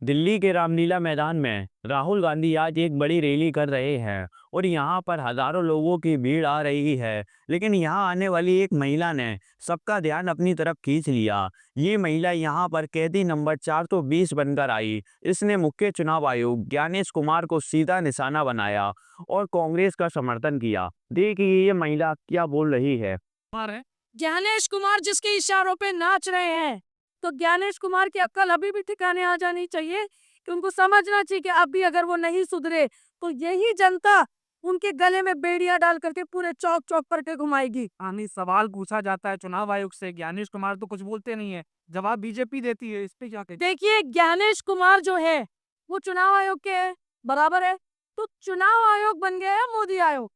दिल्ली के रामलीला मैदान में राहुल गांधी आज एक बड़ी रैली कर रहे हैं और यहाँ पर हजारों लोगों की भीड़ आ रही है। लेकिन यहाँ आने वाली एक महिला ने सबका ध्यान अपनी तरफ खींच लिया। ये महिला यहाँ पर कैदी नंबर 420 बनकर आई। इसने मुख्य चुनाव आयोग ज्ञानेश कुमार को सीधा निशाना बनाया और कांग्रेस का समर्थन किया। देखिए ये महिला क्या बोल रही है। ज्ञानेश कुमार जिसके इशारों पे नाच रहे हैं, तो ज्ञानेश कुमार की अक्ल अभी भी ठिकाने आ जानी चाहिए कि उनको समझना चाहिए कि अभी अगर वो नहीं सुधरे तो यही जनता उनके गले में बेड़ियां डाल करके पूरे चौक चौक पर के घुमाएगी। नहीं, सवाल पूछा जाता है चुनाव आयोग से, ज्ञानेश कुमार तो कुछ बोलते नहीं है, जवाब बीजेपी देती है। इस पे क्या कहते? देखिए ज्ञानेश कुमार जो है वो चुनाव आयोग के बराबर है, तो चुनाव आयोग बन गया है मोदी आयोग।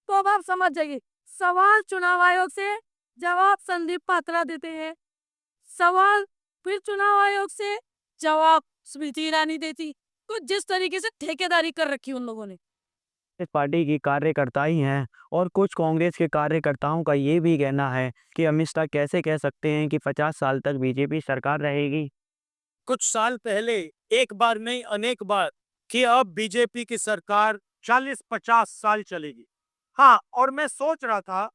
तो अब आप समझ जाइए, सवाल चुनाव आयोग से, जवाब संदीप पात्रा देते हैं। सवाल फिर चुनाव आयोग से, जवाब स्मृति ईरानी देती। तो जिस तरीके से ठेकेदारी कर रखी उन लोगों ने। इस पार्टी की कार्यकर्ता ही हैं और कुछ कांग्रेस के कार्यकर्ताओं का ये भी कहना है कि अमित शाह कैसे कह सकते हैं कि 50 साल तक बीजेपी सरकार रहेगी। कुछ साल पहले एक बार नहीं अनेक बार कि अब बीजेपी की सरकार 40-50 साल चलेगी। हाँ, और मैं सोच रहा था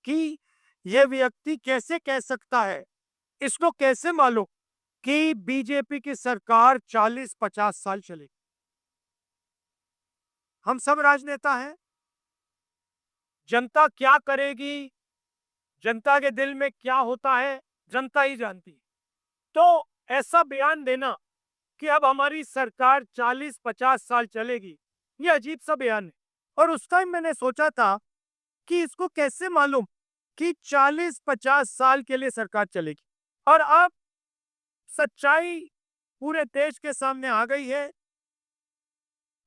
कि यह व्यक्ति कैसे कह सकता है, इसको कैसे मालूम कि बीजेपी की सरकार 40-50 साल चलेगी। हम सब राजनेता हैं, जनता क्या करेगी, जनता के दिल में क्या होता है, जनता ही जानती है। तो ऐसा बयान देना कि अब हमारी सरकार 40-50 साल चलेगी, ये अजीब सा बयान है। और उस टाइम मैंने सोचा था कि इसको कैसे मालूम कि 40-50 साल के लिए सरकार चलेगी। और अब सच्चाई पूरे देश के सामने आ गई है।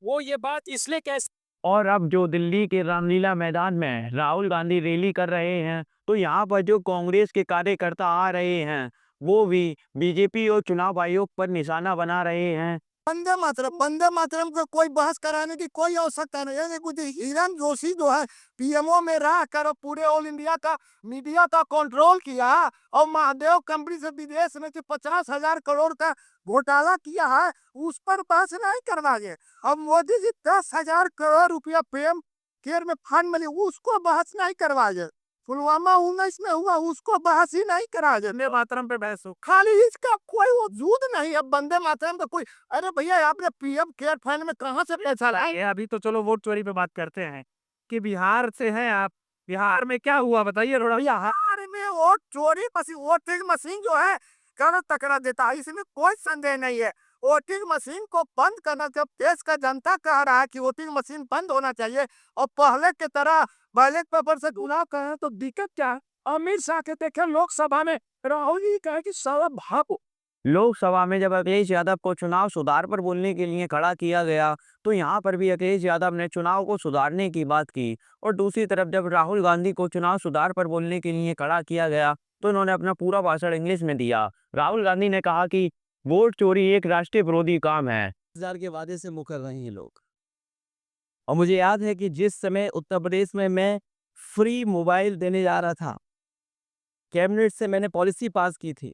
वो ये बात इसलिए कैसे और अब जो दिल्ली के रामलीला मैदान में राहुल गांधी रैली कर रहे हैं, तो यहाँ पर जो कांग्रेस के कार्यकर्ता आ रहे हैं वो भी बीजेपी और चुनाव आयोग पर निशाना बना रहे हैं। वंदे मातरम को कोई बहस कराने की कोई आवश्यकता नहीं है। कुछ हिरण जोशी जो है पीएमओ में रह कर पूरे ऑल इंडिया का मीडिया का कंट्रोल किया और महादेव कंपनी से विदेश में 50,000 करोड़ का घोटाला किया है, उस पर बहस नहीं करवाइए। अब मोदी जी 10,000 करोड़ रुपया पीएम केयर में फंड मिली, उसको बहस नहीं करवाइए। पुलवामा 19 में हुआ, उसको बहस ही नहीं करा जाए। वंदे मातरम पे बहस हो। खाली इसका कोई वजूद नहीं है। वंदे मातरम का कोई, अरे भैया आपने पीएम केयर फंड में कहाँ से पैसा लाया? ये अभी तो चलो वोट चोरी पे बात करते हैं कि बिहार से हैं आप, बिहार में क्या हुआ बताइए थोड़ा। बिहार में वोट चोरी वोटिंग मशीन जो है कर टकरा देता है, इसमें कोई संदेह नहीं है। वोटिंग मशीन को बंद करना, जब देश का जनता कह रहा है कि वोटिंग मशीन बंद होना चाहिए और पहले की तरह बैलेट पेपर से चुनाव करें, तो दिक्कत क्या है? अमित शाह के देखे लोकसभा में राहुल जी कहे कि साला भागो। लोकसभा में जब अखिलेश यादव को चुनाव सुधार पर बोलने के लिए खड़ा किया गया, तो यहाँ पर भी अखिलेश यादव ने चुनाव को सुधारने की बात की। और दूसरी तरफ जब राहुल गांधी को चुनाव सुधार पर बोलने के लिए खड़ा किया गया, तो इन्होंने अपना पूरा भाषण इंग्लिश में दिया। राहुल गांधी ने कहा कि वोट चोरी एक राष्ट्रीय विरोधी काम है। 1000 के वादे से मुकर रहे हैं लोग। और मुझे याद है कि जिस समय उत्तर प्रदेश में मैं फ्री मोबाइल देने जा रहा था, कैबिनेट से मैंने पॉलिसी पास की थी,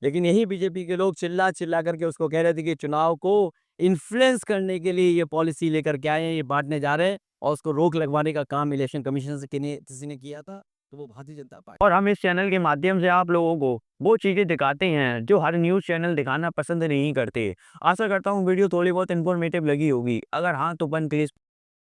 लेकिन यही बीजेपी के लोग चिल्ला चिल्ला करके उसको कह रहे थे कि चुनाव को इन्फ्लुएंस करने के लिए ये पॉलिसी लेकर के आए हैं, ये बांटने जा रहे हैं, और उसको रोक लगवाने का काम इलेक्शन कमीशन से किसी ने किया था, तो वो भारतीय जनता पार्टी। और हम इस चैनल के माध्यम से आप लोगों को वो चीज़ें दिखाते हैं जो हर न्यूज़ चैनल दिखाना पसंद नहीं करते। आशा करता हूँ वीडियो थोड़ी बहुत इन्फॉर्मेटिव लगी होगी। अगर हाँ तो 1 प्लीज़